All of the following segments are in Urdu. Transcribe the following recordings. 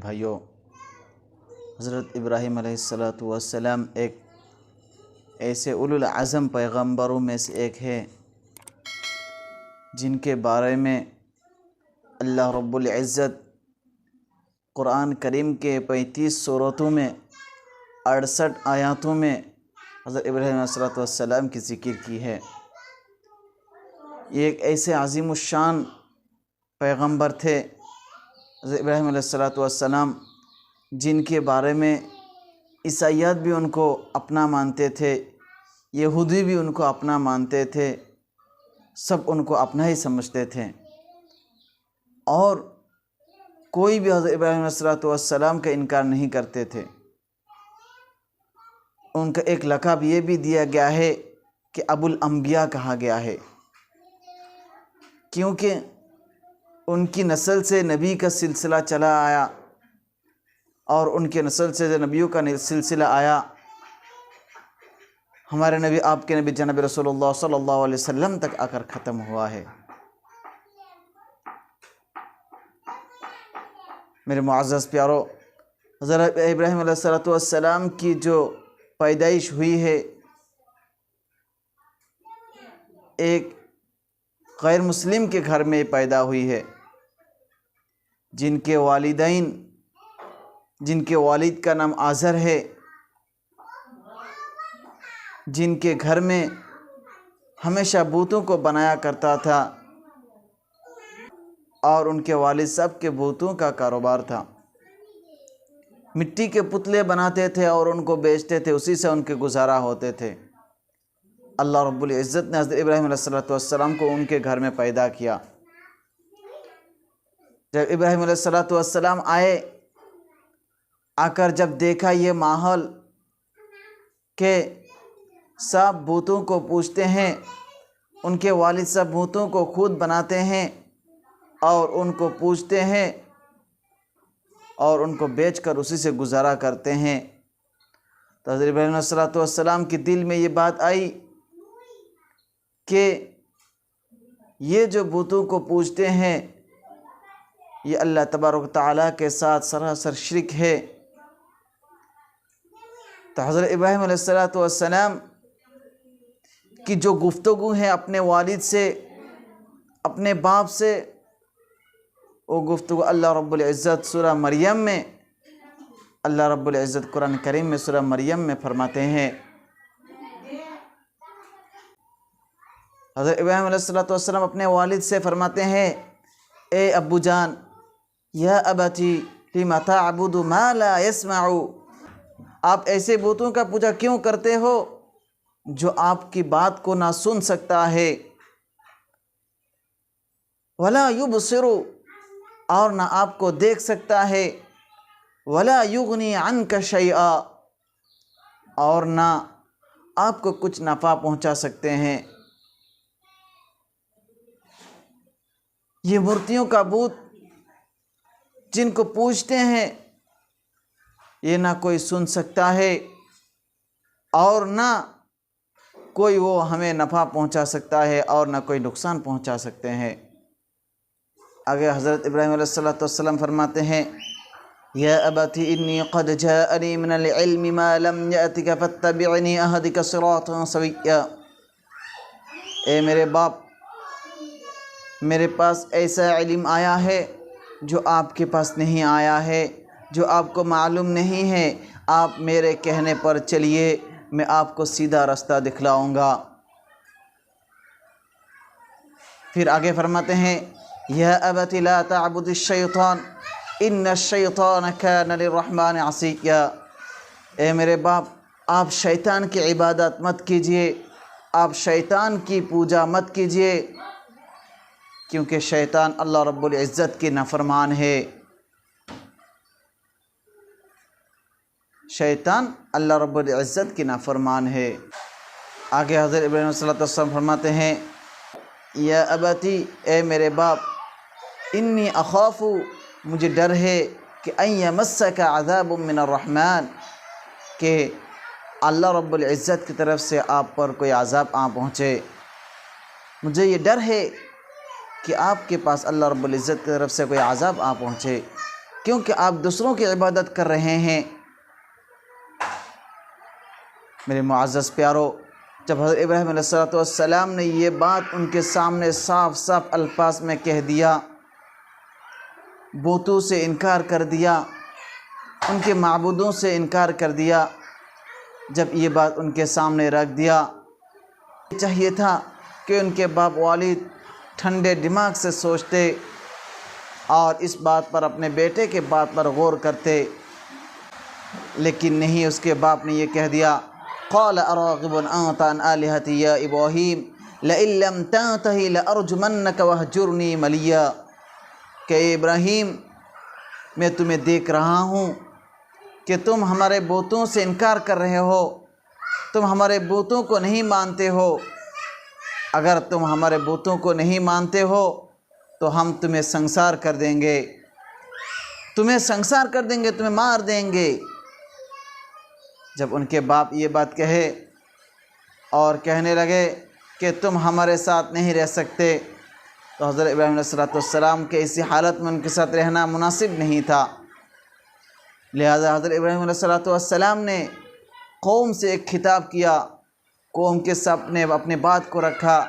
بھائیوں، حضرت ابراہیم علیہ السلام ایک ایسے اولو العزم پیغمبروں میں سے ایک ہے جن کے بارے میں اللہ رب العزت قرآن کریم کے 35 سورتوں میں 68 آیاتوں میں حضرت ابراہیم علیہ السلام کی ذکر کی ہے۔ یہ ایک ایسے عظیم الشان پیغمبر تھے حضرت ابراہیم علیہ السلام، جن کے بارے میں عیسائیت بھی ان کو اپنا مانتے تھے، یہودی بھی ان کو اپنا مانتے تھے، سب ان کو اپنا ہی سمجھتے تھے، اور کوئی بھی حضرت ابراہیم علیہ السلام کا انکار نہیں کرتے تھے۔ ان کا ایک لقب یہ بھی دیا گیا ہے کہ ابو الانبیاء کہا گیا ہے، کیونکہ ان کی نسل سے نبی کا سلسلہ چلا آیا، اور ان کے نسل سے جو نبیوں کا سلسلہ آیا، ہمارے نبی، آپ کے نبی جناب رسول اللہ صلی اللہ علیہ وسلم تک آ کر ختم ہوا ہے۔ میرے معزز پیارو، حضرت ابراہیم علیہ السلام کی جو پیدائش ہوئی ہے ایک غیر مسلم کے گھر میں پیدا ہوئی ہے، جن کے والد کا نام آزر ہے، جن کے گھر میں ہمیشہ بتوں کو بنایا کرتا تھا، اور ان کے والد صاحب کے بتوں کا کاروبار تھا، مٹی کے پتلے بناتے تھے اور ان کو بیچتے تھے، اسی سے ان کے گزارا ہوتے تھے۔ اللہ رب العزت نے حضرت ابراہیم علیہ السلام کو ان کے گھر میں پیدا کیا۔ جب ابراہیم علیہ السلام آ کر جب دیکھا یہ ماحول کہ سب بتوں کو پوجتے ہیں، ان کے والد صاحب بتوں کو خود بناتے ہیں اور ان کو پوجتے ہیں اور ان کو بیچ کر اسی سے گزارا کرتے ہیں، تو حضرت ابراہیم علیہ السلام کے دل میں یہ بات آئی کہ یہ جو بتوں کو پوجتے ہیں یہ اللہ تبارک و تعالیٰ کے ساتھ سراسر شرک ہے۔ تو حضرت ابراہیم علیہ السلام کی جو گفتگو ہے اپنے والد سے، اپنے باپ سے، وہ گفتگو اللہ رب العزت سورہ مریم میں، اللہ رب العزت قرآن کریم میں سورہ مریم میں فرماتے ہیں۔ حضرت ابراہیم علیہ السلام اپنے والد سے فرماتے ہیں، اے ابو جان، یا ابتی لم تعبد ما لا يسمع، آپ ایسے بتوں کا پوجا کیوں کرتے ہو جو آپ کی بات کو نہ سن سکتا ہے، ولا يبصر، اور نہ آپ کو دیکھ سکتا ہے، ولا یغنی عنک شیئا، اور نہ آپ کو کچھ نفع پہنچا سکتے ہیں۔ یہ مورتیوں کا بت جن کو پوجتے ہیں، یہ نہ کوئی سن سکتا ہے اور نہ کوئی وہ ہمیں نفع پہنچا سکتا ہے اور نہ کوئی نقصان پہنچا سکتے ہیں۔ آگے حضرت ابراہیم علیہ السلام فرماتے ہیں، یا ابتی انی قد جاءنی من العلم ما لم یأتک فاتبعنی اہدک صراطا سویا، اے میرے باپ، میرے پاس ایسا علم آیا ہے جو آپ کے پاس نہیں آیا ہے، جو آپ کو معلوم نہیں ہے، آپ میرے کہنے پر چلیے، میں آپ کو سیدھا رستہ دکھلاؤں گا۔ پھر آگے فرماتے ہیں، یا ابت لا تعبد الشیطان ان الشیطان کان للرحمن عصیا، اے میرے باپ، آپ شیطان کی عبادت مت کیجیے، آپ شیطان کی پوجا مت کیجیے، کیونکہ شیطان اللہ رب العزت کی نافرمان ہے۔ شیطان اللہ رب العزت کی نافرمان ہے۔ آگے حضرت ابراہیم علیہ السلام فرماتے ہیں، یا ابتی، اے میرے باپ، انی اخاف، مجھے ڈر ہے کہ ان یمسک عذاب من الرحمن، کہ اللہ رب العزت کی طرف سے آپ پر کوئی عذاب آ پہنچے، مجھے یہ ڈر ہے کہ آپ کے پاس اللہ رب العزت کی طرف سے کوئی عذاب آ پہنچے۔ کیونکہ آپ دوسروں کی عبادت کر رہے ہیں۔ میرے معزز پیارو، جب حضرت ابراہیم علیہ السلام نے یہ بات ان کے سامنے صاف صاف الفاظ میں کہہ دیا، بتوں سے انکار کر دیا، ان کے معبودوں سے انکار کر دیا، جب یہ بات ان کے سامنے رکھ دیا، چاہیے تھا کہ ان کے باپ والد ٹھنڈے دماغ سے سوچتے اور اس بات پر، اپنے بیٹے کے بات پر غور کرتے، لیکن نہیں، اس کے باپ نے یہ کہہ دیا، قال اراغب انت عن آلہتی یا ابراہیم لئن لم تنتہ لارجمنک وہجرنی ملیا، کہ ابراہیم میں تمہیں دیکھ رہا ہوں کہ تم ہمارے بتوں سے انکار کر رہے ہو، تم ہمارے بتوں کو نہیں مانتے ہو۔ اگر تم ہمارے بتوں کو نہیں مانتے ہو تو ہم تمہیں سنسار کر دیں گے، تمہیں سنسار کر دیں گے، تمہیں مار دیں گے۔ جب ان کے باپ یہ بات کہے اور کہنے لگے کہ تم ہمارے ساتھ نہیں رہ سکتے، تو حضرت ابراہیم علیہ السلام کے اسی حالت میں ان کے ساتھ رہنا مناسب نہیں تھا۔ لہذا حضرت ابراہیم علیہ السلام نے قوم سے ایک خطاب کیا، قوم کے سامنے اپنے بات کو رکھا،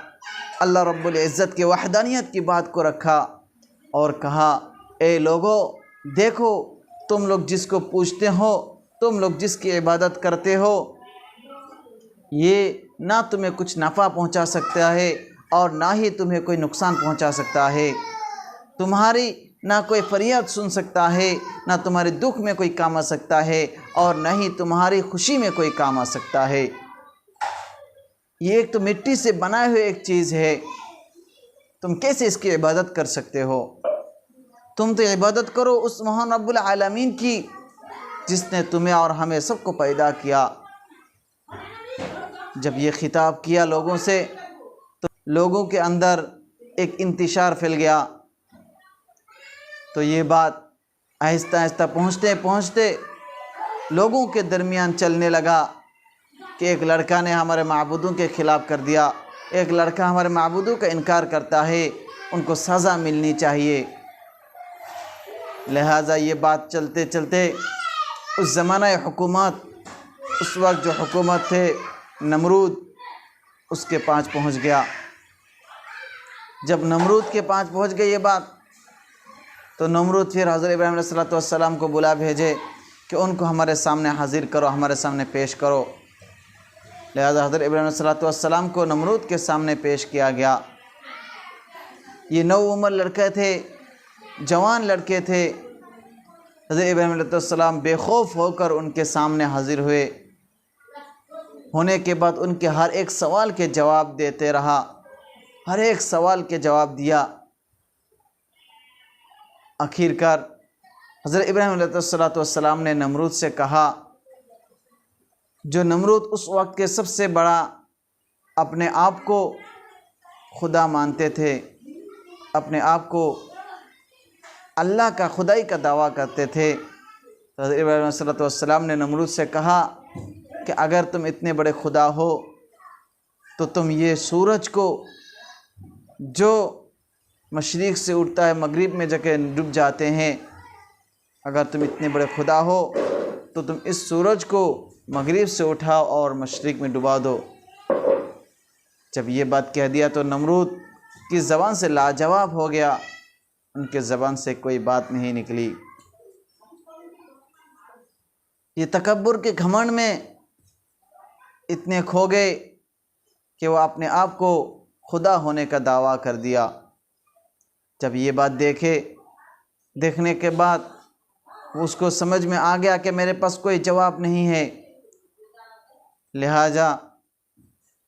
اللہ رب العزت کے وحدانیت کی بات کو رکھا اور کہا، اے لوگو، دیکھو، تم لوگ جس کو پوجتے ہو، تم لوگ جس کی عبادت کرتے ہو، یہ نہ تمہیں کچھ نفع پہنچا سکتا ہے اور نہ ہی تمہیں کوئی نقصان پہنچا سکتا ہے، تمہاری نہ کوئی فریاد سن سکتا ہے، نہ تمہارے دکھ میں کوئی کام آ سکتا ہے اور نہ ہی تمہاری خوشی میں کوئی کام آ سکتا ہے۔ یہ ایک تو مٹی سے بنائے ہوئے ایک چیز ہے، تم کیسے اس کی عبادت کر سکتے ہو؟ تم تو عبادت کرو اس مہان رب العالمین کی جس نے تمہیں اور ہمیں سب کو پیدا کیا۔ جب یہ خطاب کیا لوگوں سے تو لوگوں کے اندر ایک انتشار پھیل گیا، تو یہ بات آہستہ آہستہ پہنچتے پہنچتے لوگوں کے درمیان چلنے لگا کہ ایک لڑکا نے ہمارے معبودوں کے خلاف کر دیا، ایک لڑکا ہمارے معبودوں کا انکار کرتا ہے، ان کو سزا ملنی چاہیے۔ لہٰذا یہ بات چلتے چلتے اس زمانہ حکومت، اس وقت جو حکومت تھے نمرود، اس کے پاس پہنچ گیا۔ جب نمرود کے پاس پہنچ گئی یہ بات، تو نمرود پھر حضرت ابراہیم علیہ السلام کو بلا بھیجے کہ ان کو ہمارے سامنے حاضر کرو، ہمارے سامنے پیش کرو۔ لہذا حضرت ابراہیم علیہ السلام کو نمرود کے سامنے پیش کیا گیا۔ یہ نوعمر لڑکے تھے، جوان لڑکے تھے۔ حضرت ابراہیم علیہ السلام بے خوف ہو کر ان کے سامنے حاضر ہوئے، ہونے کے بعد ان کے ہر ایک سوال کے جواب دیتے رہا، ہر ایک سوال کے جواب دیا۔ آخر کار حضرت ابراہیم علیہ السلام نے نمرود سے کہا، جو نمرود اس وقت کے سب سے بڑا اپنے آپ کو خدا مانتے تھے، اپنے آپ کو اللہ کا خدائی کا دعویٰ کرتے تھے، تو حضرت ابراہیم علیہ السلام نے نمرود سے کہا کہ اگر تم اتنے بڑے خدا ہو تو تم یہ سورج کو جو مشرق سے اٹھتا ہے مغرب میں جا کے ڈوب جاتے ہیں، اگر تم اتنے بڑے خدا ہو تو تم اس سورج کو مغرب سے اٹھاؤ اور مشرق میں ڈبا دو۔ جب یہ بات کہہ دیا تو نمرود کی زبان سے لاجواب ہو گیا، ان کے زبان سے کوئی بات نہیں نکلی۔ یہ تکبر کے گھمنڈ میں اتنے کھو گئے کہ وہ اپنے آپ کو خدا ہونے کا دعویٰ کر دیا۔ جب یہ بات دیکھنے کے بعد اس کو سمجھ میں آ گیا کہ میرے پاس کوئی جواب نہیں ہے، لہٰذا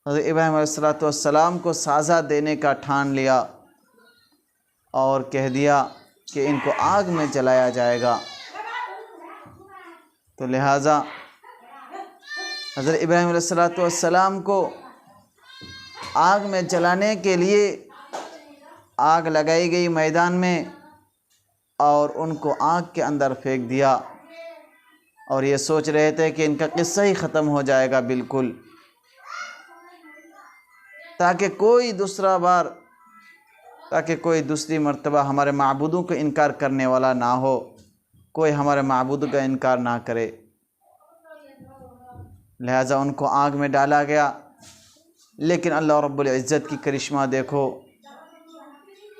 حضرت ابراہیم علیہ السلام کو سزا دینے کا ٹھان لیا اور کہہ دیا کہ ان کو آگ میں جلایا جائے گا۔ تو لہٰذا حضرت ابراہیم علیہ السلام کو آگ میں جلانے کے لیے آگ لگائی گئی میدان میں، اور ان کو آگ کے اندر پھینک دیا، اور یہ سوچ رہے تھے کہ ان کا قصہ ہی ختم ہو جائے گا بالکل، تاکہ کوئی دوسری مرتبہ ہمارے معبودوں کو انکار کرنے والا نہ ہو۔ کوئی ہمارے معبود کا انکار نہ کرے، لہٰذا ان کو آگ میں ڈالا گیا۔ لیکن اللہ رب العزت کی کرشمہ دیکھو،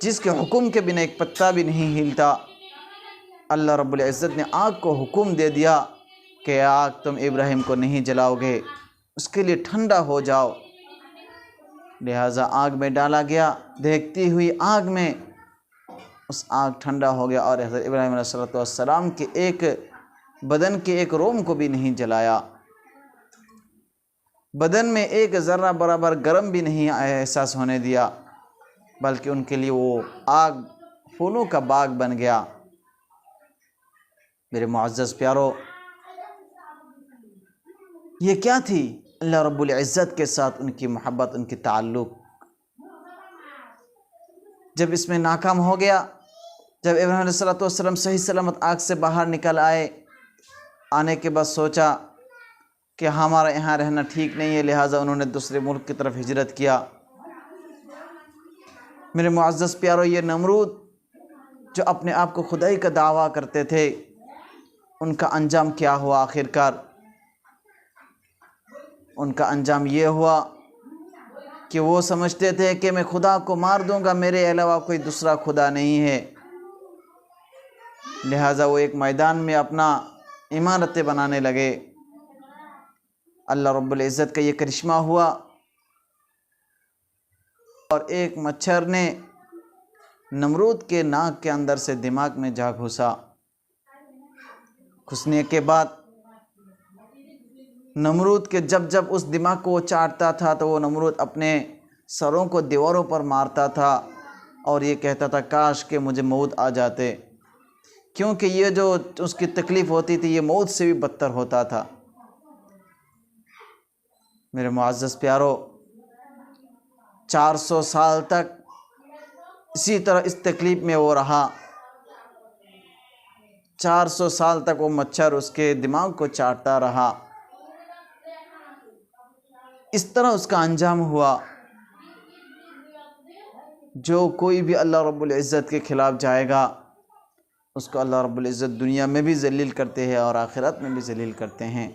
جس کے حکم کے بنا ایک پتا بھی نہیں ہلتا، اللہ رب العزت نے آگ کو حکم دے دیا کہ آگ تم ابراہیم کو نہیں جلاؤ گے، اس کے لیے ٹھنڈا ہو جاؤ۔ لہٰذا آگ میں ڈالا گیا، دیکھتی ہوئی آگ میں اس آگ ٹھنڈا ہو گیا، اور حضرت ابراہیم علیہ السلام کے ایک بدن کے ایک روم کو بھی نہیں جلایا، بدن میں ایک ذرہ برابر گرم بھی نہیں احساس ہونے دیا، بلکہ ان کے لیے وہ آگ پھولوں کا باغ بن گیا۔ میرے معزز پیارو، یہ کیا تھی؟ اللہ رب العزت کے ساتھ ان کی محبت، ان کی تعلق۔ جب اس میں ناکام ہو گیا، جب ابراہیم علیہ السلام صحیح سلامت آگ سے باہر نکل آنے کے بعد سوچا کہ ہمارا یہاں رہنا ٹھیک نہیں ہے، لہٰذا انہوں نے دوسرے ملک کی طرف ہجرت کیا۔ میرے معزز پیارو، یہ نمرود جو اپنے آپ کو خدائی کا دعویٰ کرتے تھے، ان کا انجام کیا ہوا؟ آخرکار ان کا انجام یہ ہوا کہ وہ سمجھتے تھے کہ میں خدا کو مار دوں گا، میرے علاوہ کوئی دوسرا خدا نہیں ہے، لہٰذا وہ ایک میدان میں اپنا عمارتیں بنانے لگے۔ اللہ رب العزت کا یہ کرشمہ ہوا، اور ایک مچھر نے نمرود کے ناک کے اندر سے دماغ میں جا گھسا۔ گھسنے کے بعد نمرود کے جب اس دماغ کو وہ چاٹتا تھا تو وہ نمرود اپنے سروں کو دیواروں پر مارتا تھا اور یہ کہتا تھا کاش کہ مجھے موت آ جاتے، کیونکہ یہ جو اس کی تکلیف ہوتی تھی یہ موت سے بھی بدتر ہوتا تھا۔ میرے معزز پیارو، 400 سال تک اسی طرح اس تکلیف میں وہ رہا، 400 سال تک وہ مچھر اس کے دماغ کو چاٹتا رہا۔ اس طرح اس کا انجام ہوا۔ جو کوئی بھی اللہ رب العزت کے خلاف جائے گا، اس کو اللہ رب العزت دنیا میں بھی ذلیل کرتے ہیں اور آخرت میں بھی ذلیل کرتے ہیں۔